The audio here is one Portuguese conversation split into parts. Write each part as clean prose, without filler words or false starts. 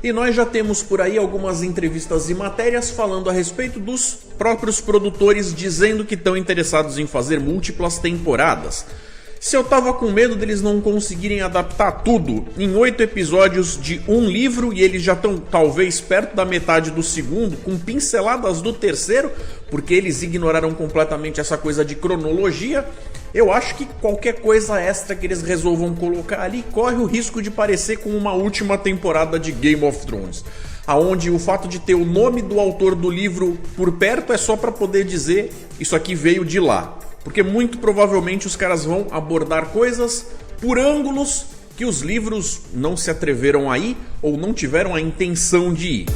E nós já temos por aí algumas entrevistas e matérias falando a respeito dos próprios produtores dizendo que estão interessados em fazer múltiplas temporadas. Se eu tava com medo deles não conseguirem adaptar tudo em 8 episódios de um livro e eles já estão talvez perto da metade do segundo, com pinceladas do terceiro, porque eles ignoraram completamente essa coisa de cronologia, eu acho que qualquer coisa extra que eles resolvam colocar ali corre o risco de parecer com uma última temporada de Game of Thrones, aonde o fato de ter o nome do autor do livro por perto é só para poder dizer isso aqui veio de lá. Porque muito provavelmente os caras vão abordar coisas por ângulos que os livros não se atreveram a ir ou não tiveram a intenção de ir.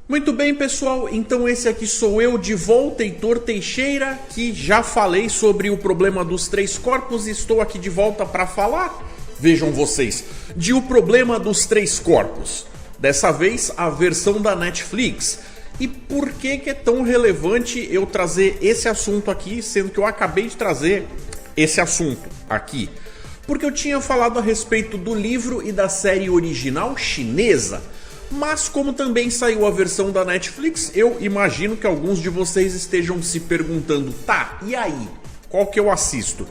Muito bem, pessoal, então esse aqui sou eu de volta, Heitor Teixeira, que já falei sobre o problema dos 3 corpos e estou aqui de volta para falar, vejam vocês, de O Problema dos 3 Corpos. Dessa vez a versão da Netflix. E por que é tão relevante eu trazer esse assunto aqui, sendo que eu acabei de trazer esse assunto aqui? Porque eu tinha falado a respeito do livro e da série original chinesa, mas como também saiu a versão da Netflix, eu imagino que alguns de vocês estejam se perguntando, tá, e aí? Qual que eu assisto?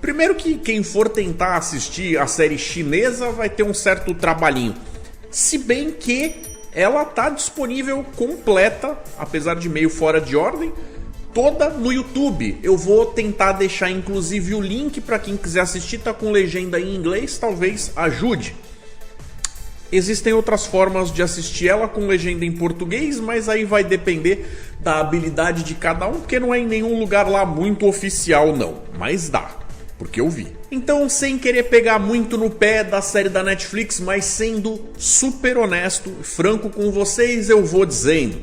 Primeiro que quem for tentar assistir a série chinesa vai ter um certo trabalhinho, se bem que ela tá disponível completa, apesar de meio fora de ordem, toda no YouTube. Eu vou tentar deixar inclusive o link para quem quiser assistir, tá com legenda em inglês, talvez ajude. Existem outras formas de assistir ela com legenda em português, mas aí vai depender da habilidade de cada um, porque não é em nenhum lugar lá muito oficial não, mas dá, porque eu vi. Então, sem querer pegar muito no pé da série da Netflix, mas sendo super honesto e franco com vocês, eu vou dizendo,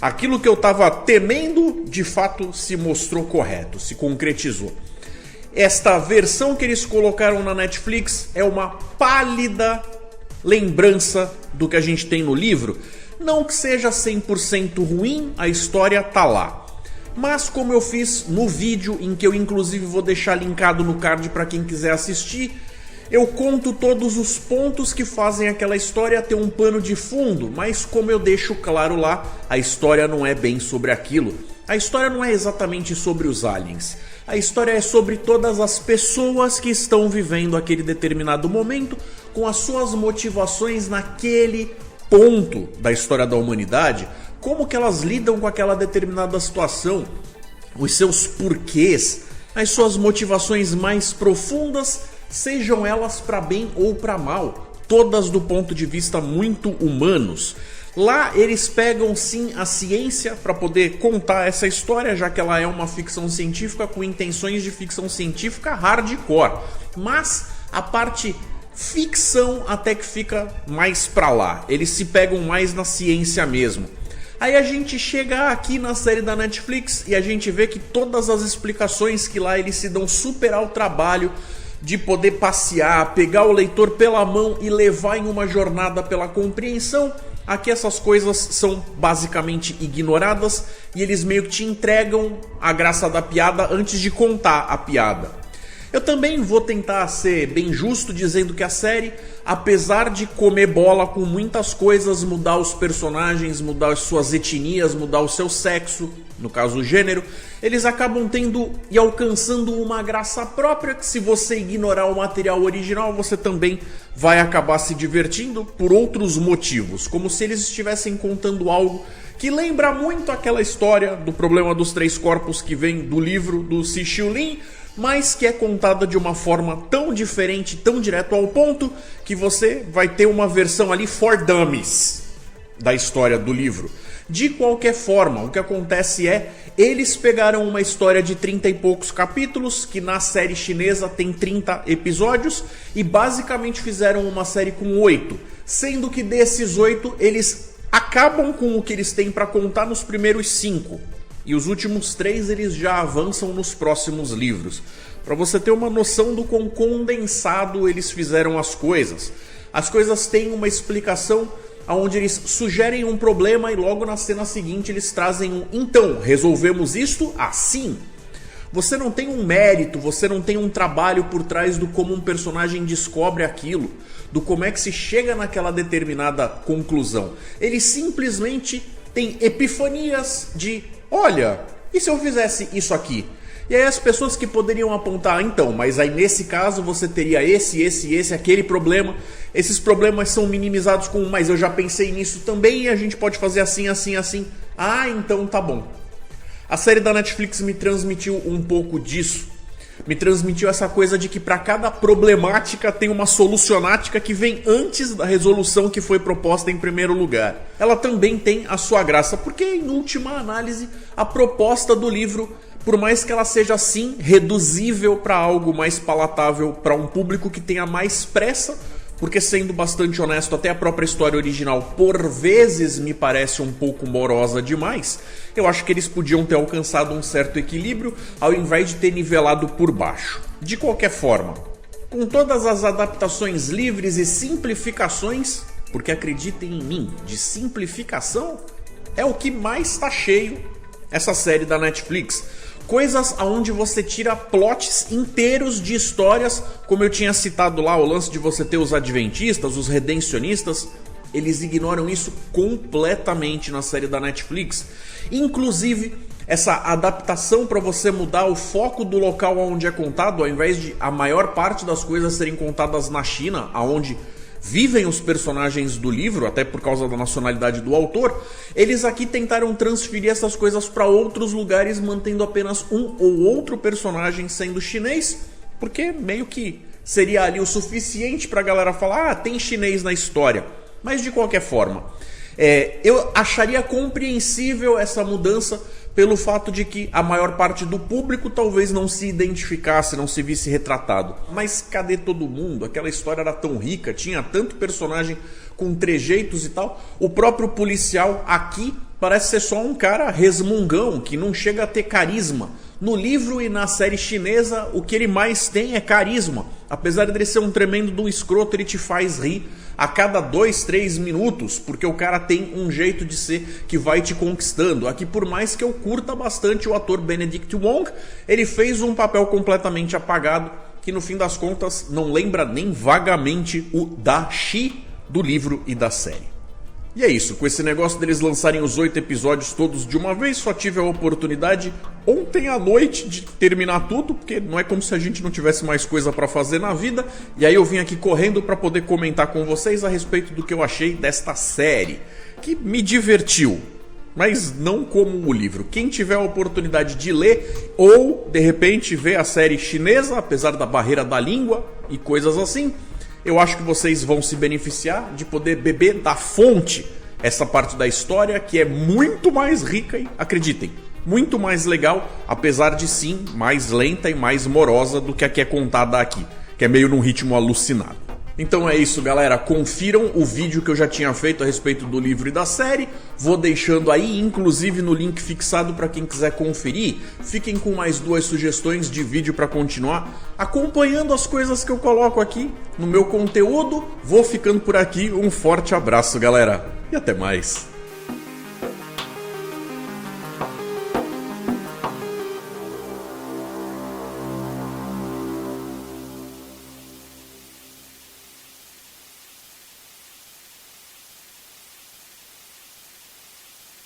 aquilo que eu tava temendo, de fato se mostrou correto, se concretizou. Esta versão que eles colocaram na Netflix é uma pálida lembrança do que a gente tem no livro. Não que seja 100% ruim, a história tá lá. Mas como eu fiz no vídeo, em que eu inclusive vou deixar linkado no card para quem quiser assistir, eu conto todos os pontos que fazem aquela história ter um pano de fundo, mas como eu deixo claro lá, a história não é bem sobre aquilo. A história não é exatamente sobre os aliens. A história é sobre todas as pessoas que estão vivendo aquele determinado momento com as suas motivações naquele ponto da história da humanidade. Como que elas lidam com aquela determinada situação, os seus porquês, as suas motivações mais profundas, sejam elas para bem ou para mal, todas do ponto de vista muito humanos. Lá eles pegam sim a ciência para poder contar essa história, já que ela é uma ficção científica com intenções de ficção científica hardcore, mas a parte ficção até que fica mais para lá, eles se pegam mais na ciência mesmo. Aí a gente chega aqui na série da Netflix e a gente vê que todas as explicações que lá eles se dão super ao trabalho de poder passear, pegar o leitor pela mão e levar em uma jornada pela compreensão, aqui essas coisas são basicamente ignoradas e eles meio que te entregam a graça da piada antes de contar a piada. Eu também vou tentar ser bem justo dizendo que a série, apesar de comer bola com muitas coisas, mudar os personagens, mudar as suas etnias, mudar o seu sexo, no caso o gênero, eles acabam tendo e alcançando uma graça própria que, se você ignorar o material original, você também vai acabar se divertindo por outros motivos, como se eles estivessem contando algo que lembra muito aquela história do problema dos 3 corpos que vem do livro do Cixi Lin, mas que é contada de uma forma tão diferente, tão direto ao ponto, que você vai ter uma versão ali for dummies da história do livro. De qualquer forma, o que acontece é, eles pegaram uma história de 30 e poucos capítulos, que na série chinesa tem 30 episódios, e basicamente fizeram uma série com 8, sendo que desses 8, eles acabam com o que eles têm para contar nos primeiros 5. E os últimos 3 eles já avançam nos próximos livros. Para você ter uma noção do quão condensado eles fizeram as coisas. As coisas têm uma explicação onde eles sugerem um problema e logo na cena seguinte eles trazem um então, resolvemos isto assim. Você não tem um mérito, você não tem um trabalho por trás do como um personagem descobre aquilo. do como é que se chega naquela determinada conclusão. Ele simplesmente tem epifanias de, olha, e se eu fizesse isso aqui? E aí as pessoas que poderiam apontar, então, mas aí nesse caso você teria esse, aquele problema. Esses problemas são minimizados com, mas eu já pensei nisso também e a gente pode fazer assim. Ah, então tá bom. A série da Netflix me transmitiu um pouco disso. Me transmitiu essa coisa de que para cada problemática tem uma solucionática que vem antes da resolução que foi proposta em primeiro lugar. Ela também tem a sua graça, porque em última análise, a proposta do livro, por mais que ela seja assim reduzível para algo mais palatável para um público que tenha mais pressa, porque sendo bastante honesto, até a própria história original por vezes me parece um pouco morosa demais, eu acho que eles podiam ter alcançado um certo equilíbrio ao invés de ter nivelado por baixo. De qualquer forma, com todas as adaptações livres e simplificações, porque acreditem em mim, de simplificação é o que mais está cheio essa série da Netflix. Coisas aonde você tira plots inteiros de histórias, como eu tinha citado lá, o lance de você ter os adventistas, os redencionistas, eles ignoram isso completamente na série da Netflix. Inclusive, essa adaptação para você mudar o foco do local onde é contado, ao invés de a maior parte das coisas serem contadas na China, aonde vivem os personagens do livro, até por causa da nacionalidade do autor, eles aqui tentaram transferir essas coisas para outros lugares, mantendo apenas um ou outro personagem sendo chinês, porque meio que seria ali o suficiente para a galera falar, tem chinês na história. Mas de qualquer forma, eu acharia compreensível essa mudança pelo fato de que a maior parte do público talvez não se identificasse, não se visse retratado. Mas cadê todo mundo? Aquela história era tão rica, tinha tanto personagem com trejeitos e tal. O próprio policial aqui parece ser só um cara resmungão, que não chega a ter carisma. No livro e na série chinesa, o que ele mais tem é carisma. Apesar de ele ser um tremendo do escroto, ele te faz rir a cada 2, 3 minutos, porque o cara tem um jeito de ser que vai te conquistando. Aqui, por mais que eu curta bastante o ator Benedict Wong, ele fez um papel completamente apagado, que no fim das contas não lembra nem vagamente o Da Shi do livro e da série. E é isso, com esse negócio deles lançarem os 8 episódios todos de uma vez, só tive a oportunidade ontem à noite de terminar tudo, porque não é como se a gente não tivesse mais coisa pra fazer na vida, e aí eu vim aqui correndo pra poder comentar com vocês a respeito do que eu achei desta série, que me divertiu, mas não como o livro. Quem tiver a oportunidade de ler, ou de repente ver a série chinesa, apesar da barreira da língua e coisas assim, eu acho que vocês vão se beneficiar de poder beber da fonte essa parte da história, que é muito mais rica e, acreditem, muito mais legal, apesar de sim, mais lenta e mais morosa do que a que é contada aqui, que é meio num ritmo alucinado. Então é isso, galera, confiram o vídeo que eu já tinha feito a respeito do livro e da série, vou deixando aí, inclusive no link fixado para quem quiser conferir. Fiquem com mais 2 sugestões de vídeo para continuar acompanhando as coisas que eu coloco aqui no meu conteúdo. Vou ficando por aqui, um forte abraço, galera, e até mais.